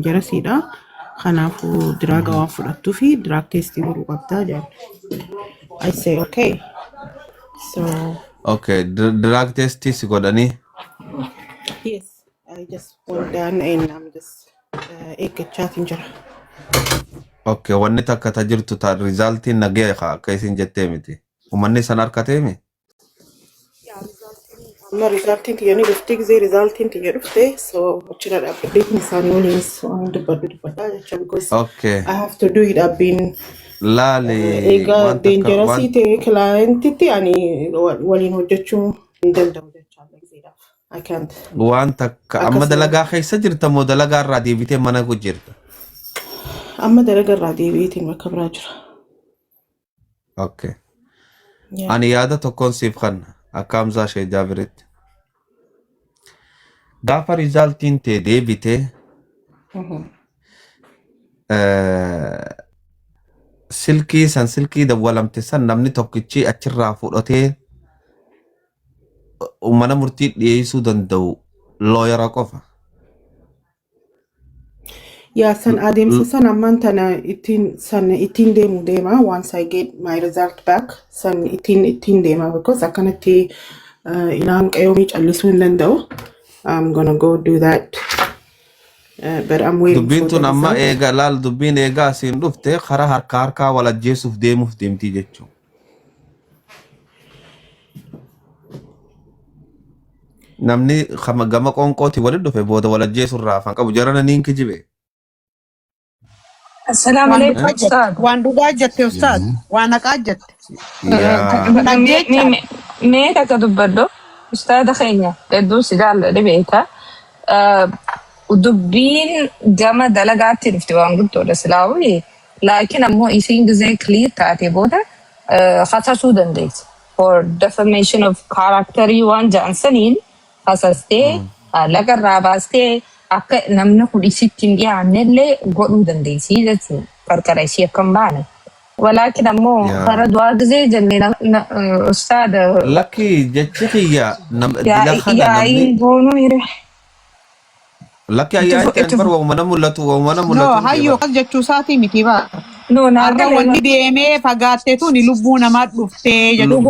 dangerous-idha. Kanaafuu diraaga waan fudhattuu fi diraag teestii godhuu qabdaa jedhan. I say okay. So Okay, drug test si godhani. yes, I just went down and I'm just eeggachaatiin jira. Okay, wanni takka ta jirtu ta resultiin nagee akka isin jettee miti. Uummanni san harkatee mi? Amma resultiin tiyyanii dhuftee gisee resultiin tiyya dhuftee so achirra dhaabbadhee isaanii waliin waan dubbadhaa jecha because Okay. I have to do it. I've been Laali egaa dangerous ta'e client'itti ani waliin hojjechuu hin danda'u jechaadha giseedhaaf. I can't. waan takka amma dalagaa keessa jirta moo dalagaa irraa deebitee mana jirta? Amma dalagaa irraa deebiitiin bakka biraa jira. Okay. Yeah. Ani yaada tokkoon siif kanna akka Hamzaa Shee Jaabiritti. Gaafa resultiin tee deebitee silkii dawwalamte san namni tokkichi achirraa fudhatee mana murtii dhiyeessuu danda'u looyara qofa. Yaa san adeemsa san ammaan tana ittiin deemu deema once I get my result back san ittiin deema because akkanatti ilaan qayoomii callisuu hin danda'u. I'm gonna go do that. But I'm waiting Dubbiin for the tun amma result. eega laal dubbiin eegaa asiin dhufte karaa harkaa walajjeessuuf deemuuf deemtii jechuudha. Namni gama qoonqooti waliin dhufe booda walajjeessurraa afaan qabu jarana niin kijibe. السلام عليكم أستاذ. وان دجاجت أستاذ وانا قاجت ميتا كدبردو أستاذ خينيا تدو سجال لبيتا ودبين جامع دلقات نفتوان قلتو رسلاوي لكن أمو إيسين زي كلير تاتي بودا خاصة سودان ديت for defamation of character يوان جانسانين خاصة لقر راباستي akka namni kudisitti hin dhiyaannellee godhuu dandeessi jechuudha qarqara ishee kan baane. Walaakin ammoo bara du'aa gisee jennee ustaada. Lakki jechi kiyya yaa'iin goonuu hire. Lakki ayyaa itti bar waamana mul'atu waamana mul'atu. No hayyoo kas jechuu isaatii miti baa. No Har'a naagale wanni deemee fagaattee tuni lubbuu namaa dhuftee jedhu.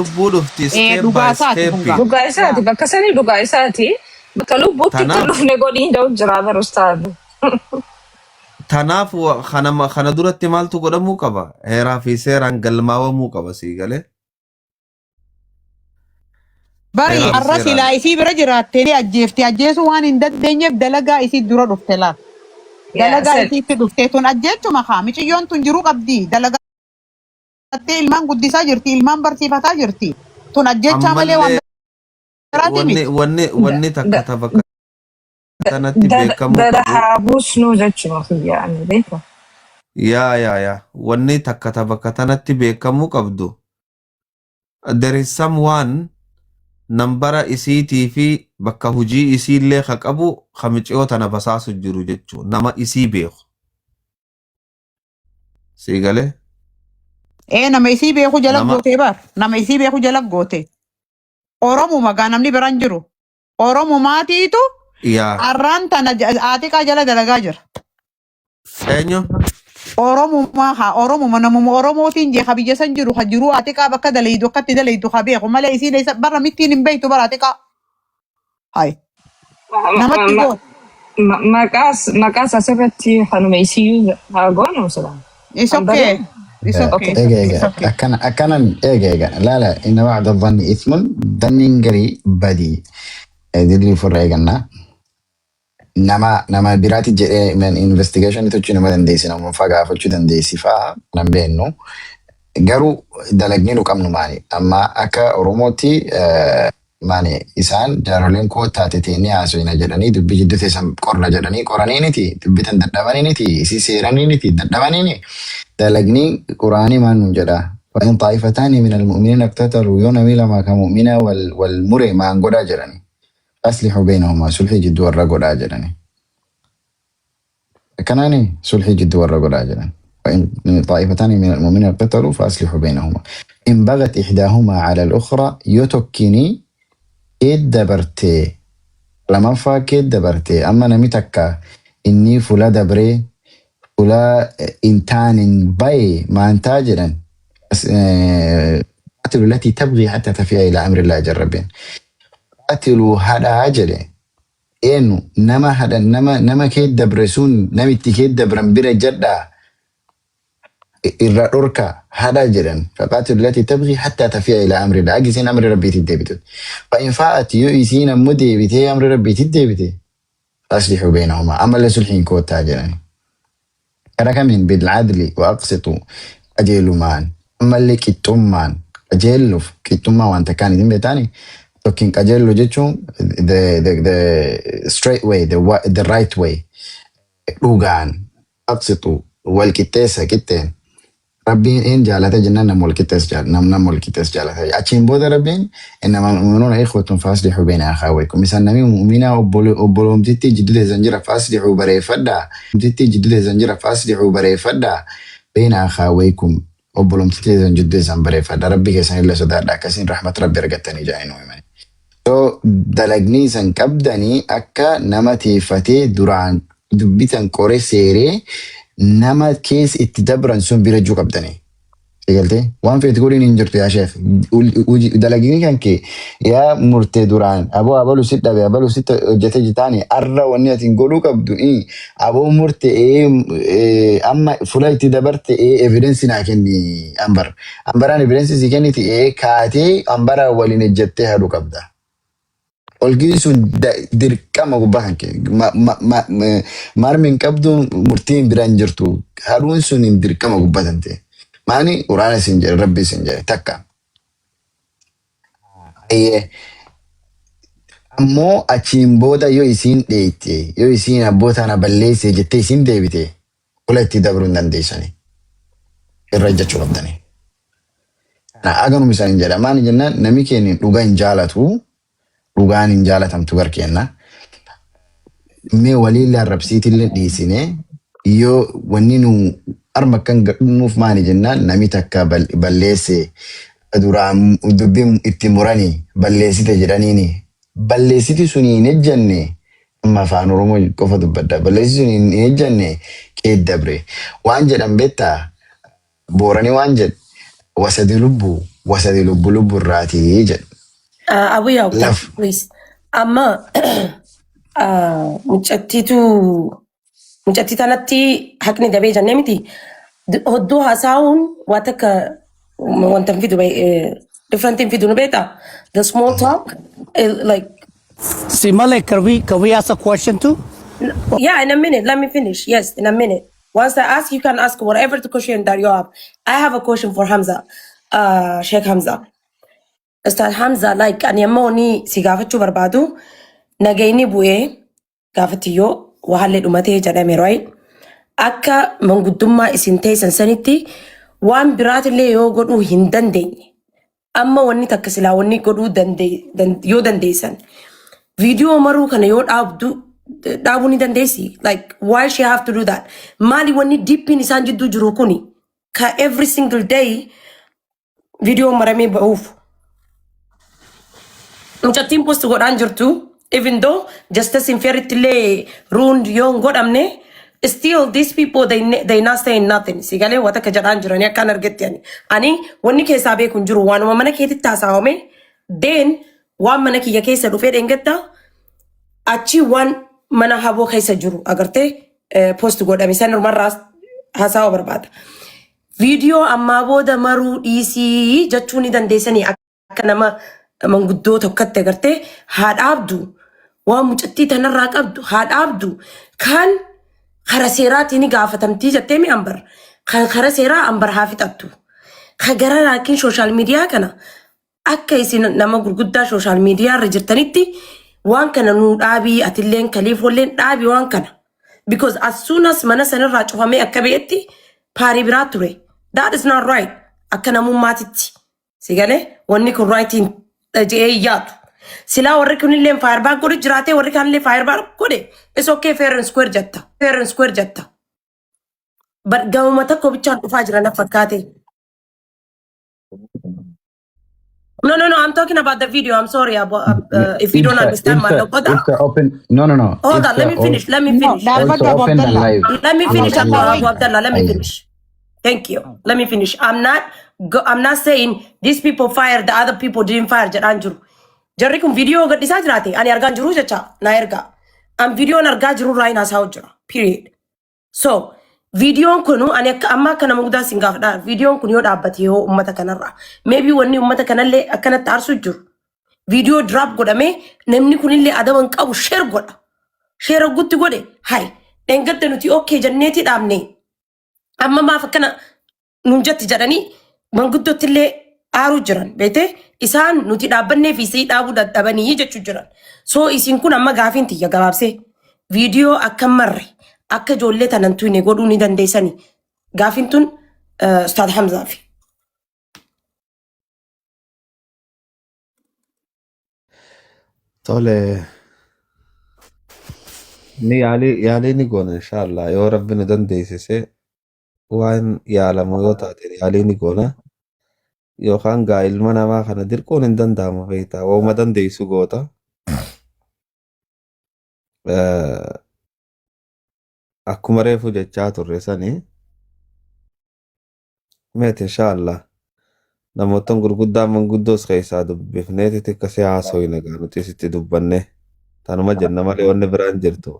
Lubbuu dhufti step by step. Dhugaa isaati bakka sanii dhugaa isaati. Bakka lubbuutti kan dhufne godhiin da'u jira bara ustaada. Tanaaf kana duratti maaltu godhamuu qaba? Heeraa fi seeraan galmaawamuu qaba sii galee. Bari har'a silaa isii bira jiraattee ajjeefte ajjeesuu waan hin dandeenyeef dalagaa isii dura dhufte laa. Dalagaa isiitti dhuftee tun ajjeechuma haa miciyyoon tun jiruu qabdi. Dalagattee ilmaan guddisaa jirti ilmaan barsiifataa jirti. Tun ajjeechaa malee waan wanni takka tapha kanatti beekamu dada haabus nu jechuudha fiyyaa'anii beeku. yaa wanni takka tapha kanatti beekamu qabdu there is someone nambara isiitii fi bakka hujii isiillee ka qabu kamiciyoo tana basaasu jiru jechuu nama isii beeku sii galee nama isii beeku jala gootee bar nama isii beeku jala gootee. Oromoo magaa namni biraan jiru. Oromoo maatiitu arraan tana atiqaa jala dalagaa jira. Eenyu? Oromoo namuma Oromootiin jee biyya san jiru ha jiru atiqaa bakka dalaydu akkatti dalaydu ha beeku malee isiin barra mittiin hin beektu bara atiqaa. Hai. Namatti goota. Maqaas asirratti kanuma isiyyuu haa goonu silaan. It's okay. It's okay. أكنا لا إن بعد الظن إثم ظن قري بدي دليل فرعنا نما براتي من investigation تجينا ما دنديسنا من فجأة فجوا دنديسي نبينه قالوا دلقني كم نماني أما أكا روموتي ماني إنسان جارولين كو تاتيني عسوينا جراني دبي جدو تسم قرنا جراني قرانيني تي دبي تندبانيني تي سيرانيني تي دبانيني دلقني قراني ما نجدا وإن طائفتان من المؤمنين اقتتلوا يونميلا ما كمؤمنة والمري ما انقدا جراني أصلحوا بينهما سلحي جدو الرقود جراني كناني سلحي جدو الرقود جراني وإن طائفتان من المؤمنين اقتتلوا فأصلحوا بينهما إن بغت إحداهما على الأخرى يتكني إد دبرتي لما فاكد دبرتي أما نمي تكا إني فلا دبري فلا إنتان باي ما انتاجرا قاتلوا التي تبغي حتى تفيها إلى أمر الله جربين قاتلوا هذا عجله إنه نما هذا نما كيد دبرسون نمي تكيد دبرن بير جدا الروركا هذا جدا فقاتلوا التي تبغي حتى تفيها إلى أمر الله أجزين أمر ربي تدبته فإن فاءت يؤسين مدي بتي أمر ربي تدبته فأصلحوا بينهما أما لسلحين كوت تاجرا أنا كمن بالعدل وأقسطوا أجيلوا مان أما اللي كتومان أجيلوا كتوما وأنت كان يدين بيتاني لكن أجيلوا جيتشون the straight way the right way لوغان أقسطوا والكتاسة كتين ربين إن جالته جنان نمول كتاس جال نمول كتاس جالته أشين بود ربين إنما المؤمنون إخوة فاصلحوا بين أخويكم مثلا نبي مؤمنا وبولهم تيجي جدود زنجرة فاصلحوا بري فدا تيجي جدود زنجرة فاصلحوا بري فدا بين أخويكم وبولهم تيجي زنجرة زنبري فدا ربي كسان الله سدار كسين رحمة ربي رجعتني جاينو إيمان تو دلقني سن كبدني أكا نمتي فتي دران دبيتن كوري سيري nama kees itti dabran sun bira juu qabdanii. Eegalte waan feeti godhin hin jirtu yaa sheef. Dalagini kan kee yaa murtee duraan aboo abalu sit dhabe abalu sit hojjete jitaani arra wanni atiin godhuu qabdu aboo murtee amma fula itti dabarte evidensi naa kenni ambar. Ambaraan evidensi si kenniti kaatee ambara waliin ejjettee haaduu qabda. Olgiin sun dirqama gubbaa kan kee marmin qabdu murtiin biraan jirtu haruun sun dirqama gubbatan ta'e maani uraana sin jedhe rabbi sin jedhe takka ammoo achiin booda yoo isiin dheeyte yoo isiin abbootaan balleesse jettee isiin deebite ula itti dabruu hin dandeessani irra jechuu qabdani. Aganum isaan jedha maani jennaan nami keenya dhugaa hin jaalatu dhugaan hin jaalatamtu garkeenna. Mee waliillee arrabsiitillee dhiisine yoo wanni nu arma kan gadhunuuf maani jennaan nami takka balleesse duraan dubbiin itti muranii balleessite jedhaniini. Balleessiti suni hin ejjanne amma afaan Oromoo qofa dubbadda. Balleessiti suni hin ejjanne keed dabre. Waan jedhan beektaa booranii waan jedhe wasadi lubbu irraatii jedhe. Abu Yauta, please. Amma mucattiitanatti haqni dabee jennee miti. Hodduu haasa'uun waan takka wanta hin fidu different hin fidu nu beektaa. The small talk, like. Simale, can we ask a question too? Yeah, in a minute. Let me finish. Yes, in a minute. Once I ask, you can ask whatever the question that you have. I have a question for Hamza, Sheikh Hamza. Ustaz Hamza, like ani ammoo ni si gaafachuu barbaadu nagayni bu'ee gaafatiyyoo wahaallee dhumatee jedhame right akka manguddummaa isin teessan sanitti waan biraatillee yoo godhuu hin dandeenye amma wanni takka silaa wanni godhuu yoo dandeessan viidiyoo maruu kana yoo dhaabuu ni dandeessi like why she have to do that maali wanni dippiin isaan jidduu jiru kuni ka every single day viidiyoo maramee ba'uuf mucattiin post godhaan jirtu even though justice in fairly ruined young godamne still these people they not saying nothing sigale wata ka jedhaan jirani akkan argetti ani wanni keessa beekun jiru waanuma mana keetitti haasawame then waan mana kiyya keessa dhufee dhengetta achi waan mana haboo keessa jiru agarte post godhame san rumarraa haasawa barbaada video amma booda maruu dhiisii jechuu ni dandeessanii akka nama manguddoo tokkotti agartee haadhaabdu waan mucattii tanarraa qabdu haadhaabdu kan kara seeraatiin gaafatamtii jettee mi ambar kan kara seeraa ambar haa fixattu ka gara laakiin sooshaal miidiyaa kana akka isin nama gurguddaa sooshaal miidiyaa irra jirtanitti waan kana nuu dhaabii atilleen kaliifolleen dhaabii waan kana because as soon as mana sanirraa cufamee akka beetti paarii biraa ture that is not right akka namummaatitti sigale wanni kun rightiin jee yaadu sila warri kunillee fireback godhu jiraate warri kanillee fireback godhe is okay fair and square jetta but gamuma takko bichaan dhufaa jira na fakkaate No, no, no. I'm talking about the video. I'm sorry if you don't understand my Lokoda. It's a open. No. Hold on. It's Let me finish. Let me No, finish. Dalbatu also Abu open and Abdallah. live. Let me finish, Abu Abu Abdallah. Abdallah. Let me Ayy. finish. Thank you. Let me finish. I'm not saying these people fired, the other people didn't fire Jaranjuru. Jarrikum video got decided. Ani argan juru jacha na erga. Am video na arga juru rai na saujra. Period. So video kunu ani amma kana mugda singaf da video kunu yo dabbati ho ummata kanarra. Maybe wanni ummata kanalle akana tarsu juru. Video drop godame namni kunille adaban qabu share goda. Share gutti gode. Hai. Engatte nuti okay janneti damne. Amma maaf akkana nunjatti jedhanii manguddootti illee aaruu jiran beete isaan nuti dhaabbannee fi isii dhaabuu dadhabanii jechuu jiran. So isin kun amma gaafiin tiyya gabaabsee viidiyoo akka marre akka ijoollee tanan tuyne godhuu ni dandeessanii. Gaafiin tun Ustaad Hamzaa fi. Tole. Ni yaalii ni goona inshallah yoo rabbi nu dandeessise waan yaalamu yoo taate yaalii ni goona yookaan gaa ilma namaa kana dirquun hin danda'amu beektaa wauma dandeessu goota. Akkuma reefu jechaa turre sanii meet inshallah namoota gurguddaa manguddoos keessaa dubbifneeti akkasii haasoo hin egaa nuti sitti dubbanne tanuma jenna malee wanni biraan jirtu.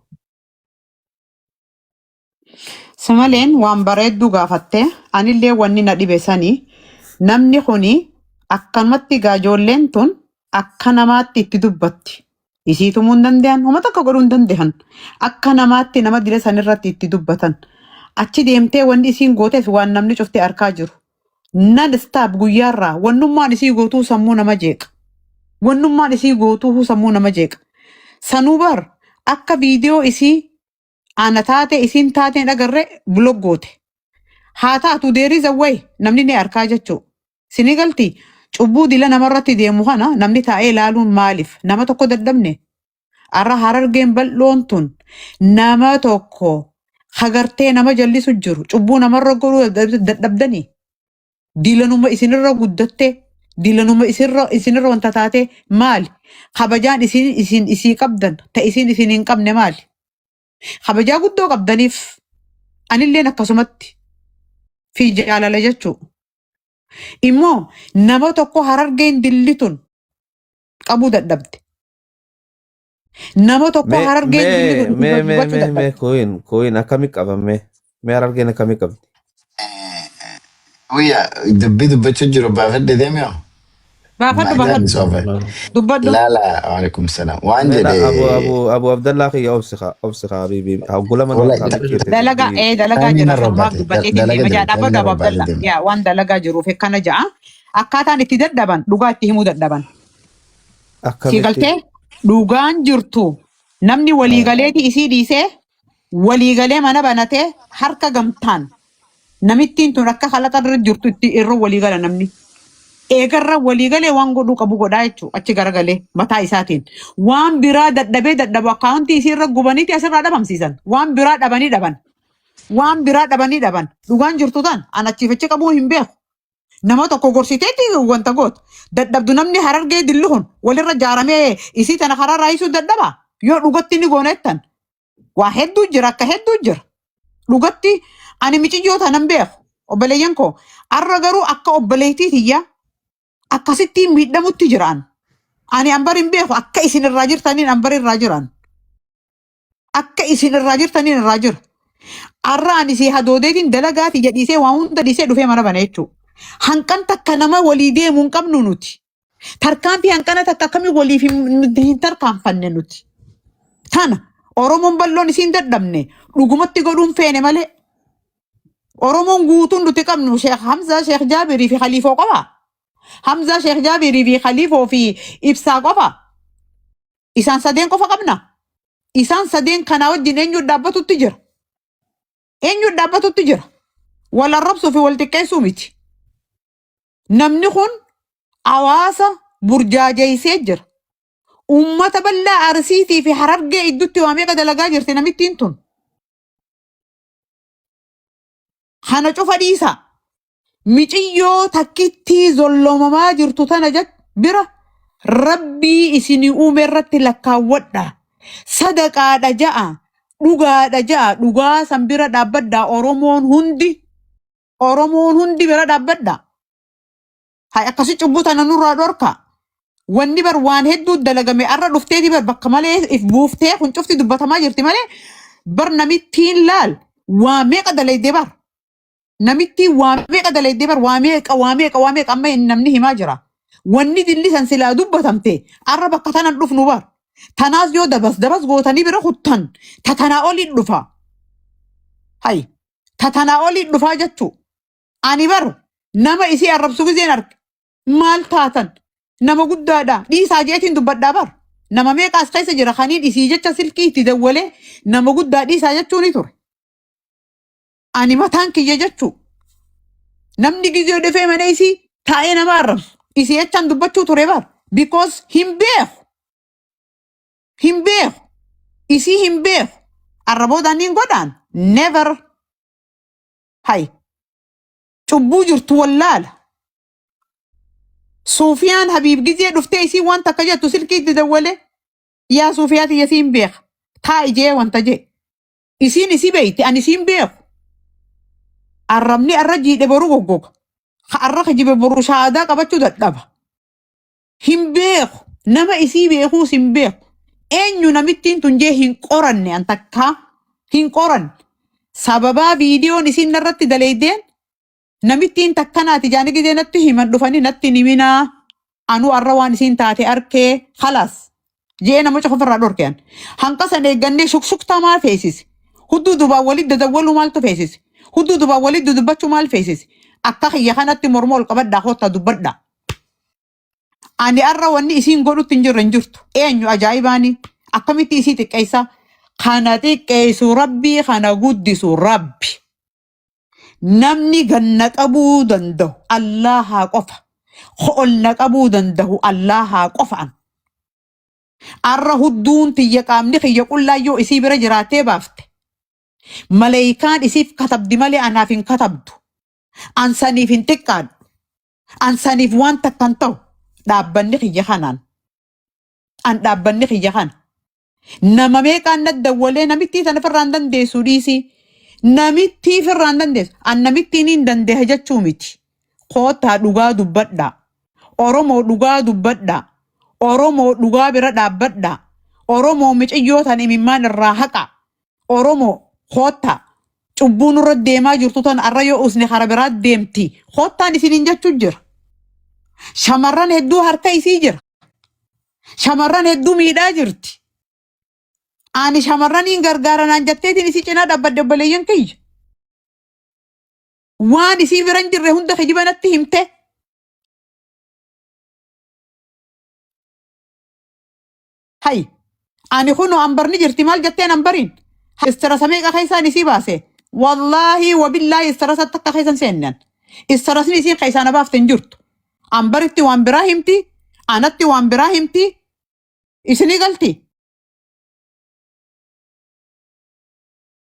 Samaleen waan bareedduu gaafatte anillee wanni na dhibe sanii namni kuni akkanumatti gaajoolleen tun akka namaatti itti dubbatti. Isii tumuu hin danda'an, uummata akka godhuu hin danda'an. Akka namaatti nama dila sanirratti itti dubbatan. Achi deemtee wanni isiin gooteef waan namni cuftee arkaa jiru. Nan istaaf guyyaarraa wannummaan isii gootuu sammuu nama jeeqa. Wannummaan isii gootuu sammuu nama jeeqa. Sanuu bar akka viidiyoo isii ana taate isiin taateen agarree blog goote. Haa taatu deerii zawway namni ni arkaa jechuu. Sini galti cubbuu dila namarratti deemu kana namni taa'ee ilaaluun maaliif nama tokko dadhabne. Arra Harargeen bal'oon tun nama tokko hagartee nama jallisu jiru cubbuu namarra godhuu dadhabdanii. Dilanuma isinirra guddatte dilanuma isinirra wanta taate maali? Kabajaan isin isii qabdan ta isin hin qabne maali? Kabajaa guddoo qabdaniif anilleen akkasumatti fi jaalala jechuu. Immoo nama tokko Harargeen dillitun qabuu dadhabde. Nama tokko Harargeen dillitun Mee koyin akkamii qabame? Mee Harargeen akkamii qabdi? Uyya dubbii dubbachuu jiru baafadhe deemee baafadhu. Dubbadhu. Laala waalaikum salaam waan jedhee Abu Abdallah kiyya obsikaa habiibii haggula mana dalagaa jira sammaa dubbadhee deemaa dhaabbata Abu Abdallah yaa waan dalagaa jiruuf akkana ja'a akkaataan itti dadhaban dhugaa itti himuu dadhaban. Si galtee dhugaan jirtu namni waliigaleeti isii dhiisee waliigalee mana banatee harka gamtaan namittiin tun akka halaqa irra jirtu itti irra waliigala namni. Eegarra waliigalee waan godhuu qabu godhaa jechuudha achi garagalee mataa isaatiin. Waan biraa dadhabu akkaawuntii isiirra gubaniiti asirraa dhabamsiisan. Waan biraa dhabanii dhaban. Waan biraa dhabanii dhaban. Dhugaan jirtu tan an achiifachi qabuu hin beeku. Nama tokko gorsiteetti wanta gootu. Dadhabdu namni Harargee dilluhun walirra jaaramee isii tana karaa raayisuu dadhaba. Yoo dhugatti ni gooneettan. Waa hedduu jira akka hedduu jira. Dhugatti ani miciyyoo tanan beeku. Obboleeyyan koo arra garuu akka obboleettiitiyyaa akkasittiin miidhamutti jiran. Ani ambar hin beeku akka isin irraa jirtaniin ambar irraa jiran. Akka isin irraa jirtaniin irraa jira. Arra ani si hadoodeetiin dalagaati jedhiisee waan hunda dhiisee dhufee mana bana jechuudha. Hanqan takka nama walii deemuu hin qabnu nuti. Tarkaanfii hanqana takka akkamii waliif hin tarkaanfanne nuti. Kana Oromoon bal'oon isiin dadhabne dhugumatti godhuun feene malee. Oromoon guutuun nuti qabnu Sheekh Hamzaa, Sheekh Jaabirii fi Khaliifoo qaba. Hamza Sheikh Jabiri fi Khalifoo fi Ibsaa qofa. Isaan sadeen qofa qabna. Isaan sadeen kana wajjin eenyu dhaabbatutti jira. Eenyu dhaabbatutti jira. Wal arrabsuu fi wal xiqqeessuu miti. Namni kun hawaasa burjaajeessee jira. Uummata bal'aa Arsiitii fi Harargee idduutti waa meeqa dalagaa jirti namittiin tun. Kana cufa dhiisa. Miciyyoo takkitti zollomamaa jirtu tana bira rabbii isinii uume irratti lakkaawwadha. Sadaqaadha ja'a, dhugaadha ja'a, dhugaa san bira dhaabbadha. Oromoon hundi bira dhaabbadha. Hay akkasi cubbuu tana nurraa dhorka. Wanni bar waan hedduu dalagame arra dhufteeti bar bakka malee if buuftee kun cufti dubbatamaa jirti malee bar namittiin laal waa meeqa dalaydee bar. Namittiin waa meeqa dalaydee bar waa meeqa amma namni himaa jira. Wanni dilli san silaa dubbatamte arra bakka tanan dhufnu bar. Tanaas yoo dabas gootanii bira kuttan tatanaa olii dhufa. Hay tatanaa olii dhufaa jechuu. Ani bar nama isii arrabsu gizeen arge maal taatan nama guddaadha dhiisaa jeetiin dubbadhaa bar. Nama meeqaas keessa jira kaniin isii jecha silkii itti dawwalee nama guddaa dhiisaa jechuu ni ture. Ani mataan kiyya jechuu. Namni gizee dhufee mana isii taa'ee nama arrabsu. Isii jechaan dubbachuu ture bar. Because hin beeku. Isii hin beeku. Arraboodhaan hin godhaan. Never. Hay. Cubbuu jirtu wallaala. Suufiyaan Habiib gizee dhuftee isii waan takka jettu silkii itti dawwalee yaa Suufiyaati isii hin beeka. Taa'i jee wanta jee. Isiin isii beeyti ani isii hin beeku. Arrabni arra jiidhe boru goggoga. Arra kajibe boru shaadaa qabachuu dadhaba. Hin beeku. Nama isii beekuus hin beeku. Eenyu namittiin tun jee hin qoranne an takkaa hin qoranne. Sababaa viidiyoon isiin irratti daleeydeen namittiin takkanaati jaani gizee natti himan dhufanii natti niminaa anu arra waan isiin taate arkee halas jee nama cofarraa dhorkean. Hanqasan eeggannee shuksuktaa maal feesisi? Hudduu dubaa walitti dadawwaluu maaltu feesisi? Hudduu dubaa walitti dubbachuu maal feesisi? Akka kiyya kanatti morma ol qabadhaa hoota dubbadhaa. Ani arra wanni isiin godhutti hin jirtu. Eenyu ajaa'ibaani? Akkamitti isii xiqqeessa? Kana xiqqeessu rabbii, kana guddisu rabbi. Namni ganna qabuu danda'u Allahaa qofa. Ho'olna qabuu danda'u Allahaa qofaan. Arra hudduun tiyya qaamni kiyya qullaayyoo isii bira jiraatee baafte. Maleeyikaan isiif katabdi malee anaaf hin katabdu. Ansaniif hin xiqqaadhu. Ansaniif waan takkan ta'u. Dhaabbanni kiyya kanaan. An dhaabbanni kiyya kana. Nama meeqaan naddawwalee namittii sana firraan dandeessu dhiisii. Namittii firraan dandeessu. An namittiin hin dandeeha jechuu miti. Kootaa dhugaa dubbadhaa. Oromoo dhugaa dubbadhaa. Oromoo dhugaa bira dhaabbadhaa. Oromoo micayyootaan imimmaan irraa haqa. Oromoo kootaa. Cubbuun irra deemaa jirtu tan arra yoo usne kara biraa deemti. Kootaan isiniin jechuu jira. Shamarran hedduu harka isii jira. Shamarran hedduu miidhaa jirti. Ani shamarraniin gargaaranaan jetteetiin isii cinaa dhaabbadde obboleeyyan kiyya. Waan isii bira hin jirre hunda kijiba natti himte. Hay. Ani kunoo ambarni jirti maal jetteen ambariin? Istirasa meeqa keessaan isii baase? Wallaahi wabillaahi istirasa takka keessan seennan. Istirasni isiin keessaan baafte hin jirtu. Ambaritti waan biraa himti, anatti waan biraa himti, isinii galti.